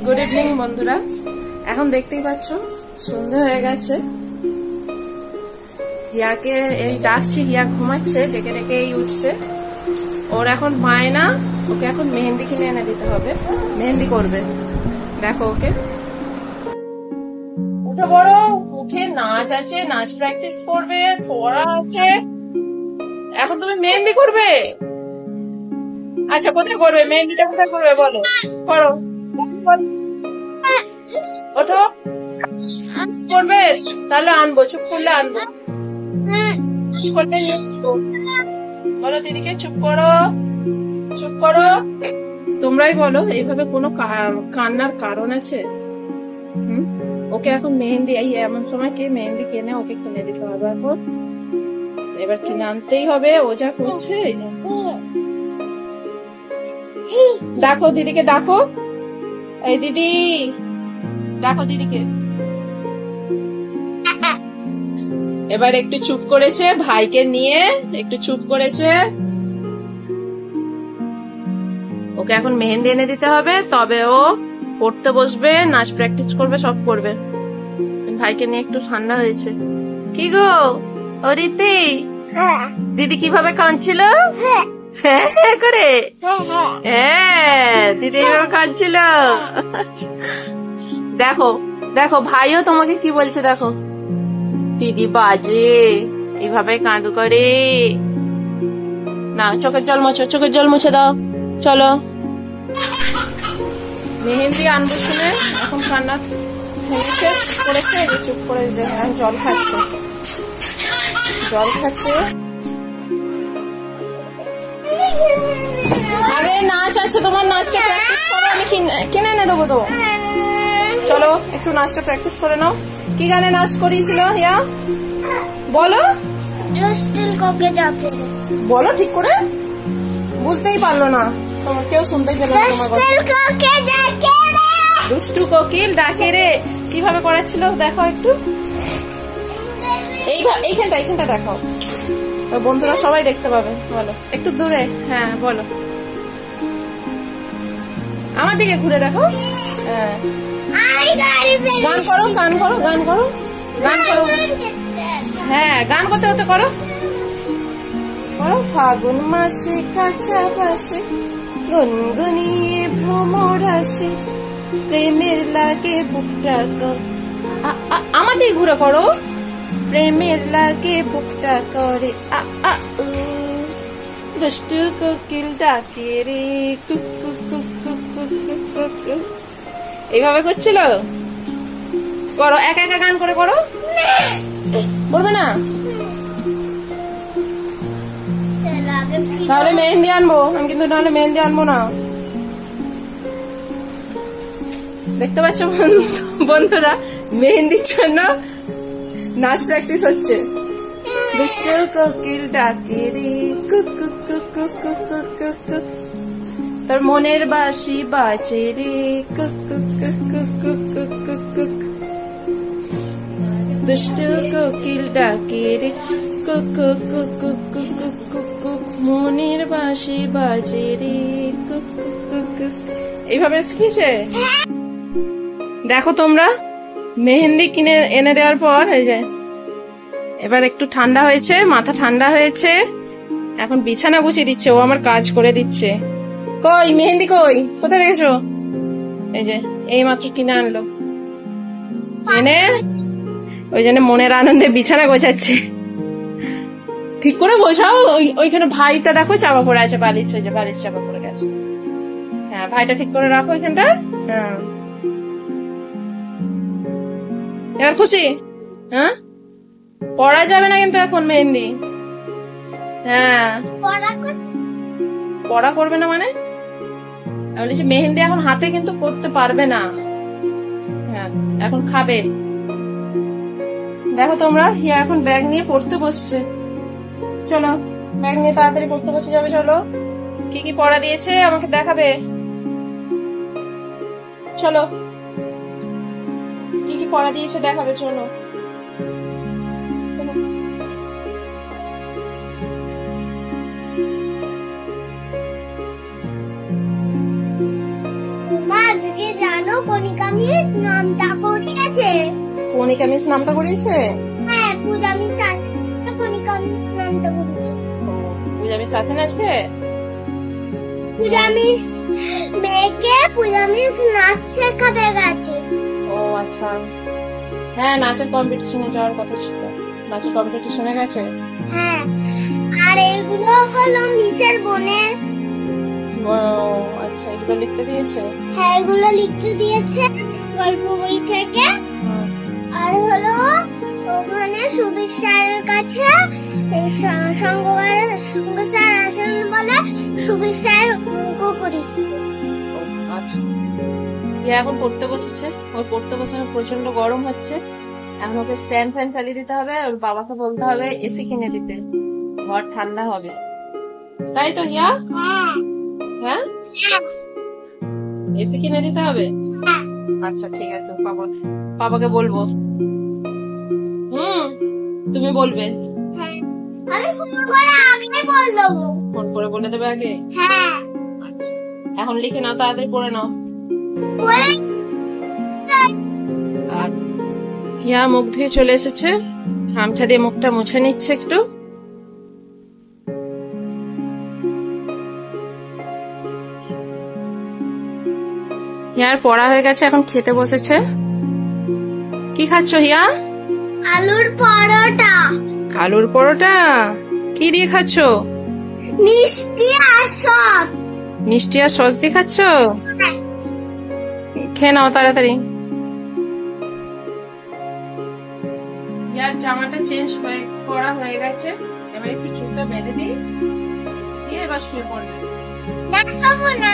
Good evening বন্ধুরা, এখন দেখতেই পাচ্ছ সন্ধ্যা হয়ে গেছে। হিয়াকে এই ডাকছি, হিয়া ঘুমাচ্ছে, ডেকে ডেকে এই উঠছে। ওর এখন বায়না, ওকে এখন মেহেন্দি কিনে এনে দিতে হবে, মেহেন্দি করবে। দেখো ওকে, উঠে বড়, উঠে নাচ আছে, নাচ প্র্যাকটিস করবে, পড়া আছে। এখন তুমি মেহেন্দি করবে? আচ্ছা, কোথায় করবে মেহেন্দিটা? কোথায় করবে বলো, করো। ওঠো, করবে তাহলে আনবো, চুপ করলে আনবো। বলো দিদিকে চুপ করো, চুপ করো। তোমরাই বলো, এইভাবে কোনো কান্নার কারণ আছে? ওকে এখন মেহেন্দি, এমন সময় কে মেহেন্দি কেনে? ওকে কিনে দিতে হবে এখন। এবার কিনে আনতেই হবে। ও যা করছে, এই যে ডাকো দিদিকে, ডাকো। এই দিদি, ডাকো দিদিকে। এবার একটু চুপ করেছে, ভাইকে নিয়ে একটু চুপ করেছে। ওকে এখন মেহেন্দি এনে দিতে হবে, তবে ও পড়তে বসবে, নাচ প্র্যাকটিস করবে, সব করবে। ভাইকে নিয়ে একটু ঠান্ডা হয়েছে। কি গো ও রীতি, দিদি কিভাবে কাঁদছিল করে? হ্যাঁ, দিদি এইভাবে কাঁদছিল। দেখো দেখো, ভাইও তোমাকে কি বলছে দেখো। দিদি বাজে, এইভাবে কাঁদু করে না। চোখের জল মুছো, চোখের জল মুছে দাও। চলো মেহেন্দি আনবো শুনে এখন কান্না থেমেছে, করেছে, চুপ করে জল খাচ্ছে, জল খাচ্ছে। আগে নাচ আছে তোমার, নাচটা প্র্যাকটিস করো, আমি কিনে এনে দেবো তো। চলো একটু নাচটা প্র্যাকটিস করে নাও। কি গানে নাচ করিয়েছিল হিয়া বলো? বলো ঠিক করে, বুঝতেই পারলো না, তোমার কেউ শুনতেই পেল না তোমার কথা। দুষ্টু কোকিল ডাকে রে, কিভাবে করাচ্ছিল দেখো একটু। এইখানটা এইখানটা দেখাও, বন্ধুরা সবাই দেখতে পাবে। বলো একটু দূরে, হ্যাঁ বলো, আমার দিকে ঘুরে দেখো। হ্যাঁ, গান করো, গান করো, গান করো, গান করো। হ্যাঁ, গান করতে করতে করো, করো। ফাগুন মাসে কাঁচা বাসে গুনগুনিয়ে ভ্রমর আসে, প্রেমের লাগে বুকটা। আমার দিকে ঘুরে করো। প্রেমের লাগে বুকটা করে দুষ্টু কোকিল ডাকে রে, এইভাবে করছিল। করো, একা একা গান করে করো, বলবে না। তাহলে মেহেন্দি আনবো আমি, কিন্তু নাহলে মেহেন্দি আনবো না। দেখতে পাচ্ছ বন্ধুরা, মেহেন্দির জন্য নাচ প্র্যাকটিস হচ্ছে। দুষ্টু কোকিল ডাকে রে, তার মনের বাঁশি বাজে রে, দুষ্টু কোকিল ডাকে রে, মনের বাঁশি বাজে রে। এইভাবে শিখেছে। দেখো তোমরা, মেহেন্দি কিনে এনে দেওয়ার পর এই যে এবার একটু ঠান্ডা হয়েছে, মাথা ঠান্ডা হয়েছে, এখন বিছানা গুছিয়ে দিচ্ছে। ও আমার কাজ করে দিচ্ছে। কই মেহেন্দি, কই, কোথায় রেখেছো? এই যে এই মাত্র কিনে আনলো, এনে ওই জন্য মনের আনন্দে বিছানা গোছাচ্ছে। ঠিক করে গোছাও। ওইখানে ভাইটা দেখো চাপা পড়ে আছে, বালিশ, ওই যে বালিশ চাপা পড়ে গেছে। হ্যাঁ, ভাইটা ঠিক করে রাখো ওইখানটা। হ্যাঁ, এবার খুশি? হ্যাঁ, পড়া যাবে না কিন্তু এখন মেহেন্দি। হ্যাঁ, পড়া করবে না মানে? আমি বলেছি মেহেন্দি এখন হাতে কিন্তু করতে পারবে না। হ্যাঁ, এখন খাবে। দেখো তোমরা, হিয়া এখন ব্যাগ নিয়ে পড়তে বসছে। চলো ব্যাগ নিয়ে তাড়াতাড়ি পড়তে বসে যাবে। চলো, কি কি পড়া দিয়েছে আমাকে দেখাবে। চলো, কি কি পড়া দিয়েছে দেখাবে। চলো আজকে জানো কণিকা মিস নামটা করিয়েছে? কণিকা মিস নামটা করিয়েছে? হ্যাঁ, পূজা মিস কণিকা মিস নামটা করিয়েছে। পূজা মিস সাথে নাচবে? পূজা মিস মেয়েকে পূজা মিস নাচ শেখাতে গেছে। ও আচ্ছা, হ্যাঁ নাচের কম্পিটিশনে যাওয়ার কথা ছিল। নাচের কম্পিটিশনে গেছে? হ্যাঁ, আর এগুলো হলো মিসের বোনে। ও আচ্ছা, এগুলো লিখতে দিয়েছে? হ্যাঁ, এগুলো লিখতে দিয়েছে গল্প বই থেকে। আর হলো ওখানে সুবীর স্যারের কাছে সঙ্গ স্যার আসেন বলে সুবীর স্যার অঙ্ক করেছে। আচ্ছা, এখন পড়তে বসেছে। ওর পড়তে বসানো প্রচন্ড গরম হচ্ছে। এখন ওকে স্ট্যান্ড ফ্যান চালিয়ে দিতে হবে। ওর বাবাকে বলতে হবে এসি কিনে দিতে, ঘর ঠান্ডা হবে। তাই তো হিয়া? হ্যাঁ, এসি কিনে দিতে হবে। আচ্ছা ঠিক আছে, বাবাকে বলবো। তুমি বলবে? আমি ফোন করে আগে বল দেবো। ফোন করে বলে দেবে আগে? হ্যাঁ। আচ্ছা, এখন লিখে নাও, তাড়াতাড়ি পড়ে নাও। হিয়া মুখ ধুয়ে চলে এসেছে, গামছা দিয়ে মুখটা মুছে নিচ্ছে একটু। হিয়ার পড়া হয়ে গেছে, এখন খেতে বসেছে। কি খাচ্ছ হিয়া? আলুর পরোটা। আলুর পরোটা? কি দিয়ে খাচ্ছ? মিষ্টি আর সস। মিষ্টি আর সস দিয়ে খাচ্ছ? খেয়ে নাও তাড়াতাড়ি। হিয়ার জামাটা চেঞ্জ করা হয়ে গেছে, এবার একটু চুলটা বেঁধে দিই, দিয়ে এবার শুয়ে পড়বে। না, খাবো না।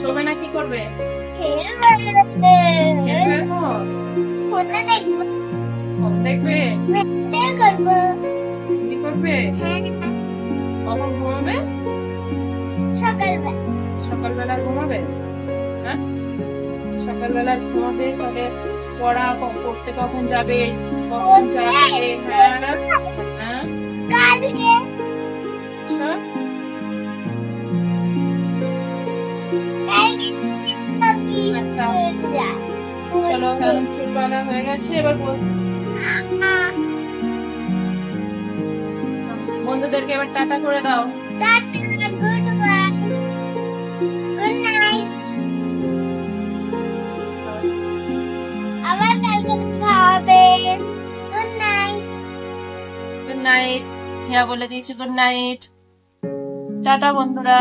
শোবে না? কি করবে? ফোনে দেখবো। ফোন দেখবে? করবো। কি করবে? কখন ঘুমাবে? সকালবেলা। সকালবেলা ঘুমাবে? হ্যাঁ, সকালবেলা ঘুমাবে। তাহলে পড়া পড়তে কখন যাবে? কখন যাবে? হ্যাঁ, কালকে। আচ্ছা, আচ্ছা চলো, এখন চুল বাঁধা হয়ে গেছে, এবার বন্ধুদেরকে এবার টাটা করে দাও। আবার কালকে দেখা হবে। Good night. Good night. Hiya বলে দিয়েছি গুড নাইট। টাটা বন্ধুরা।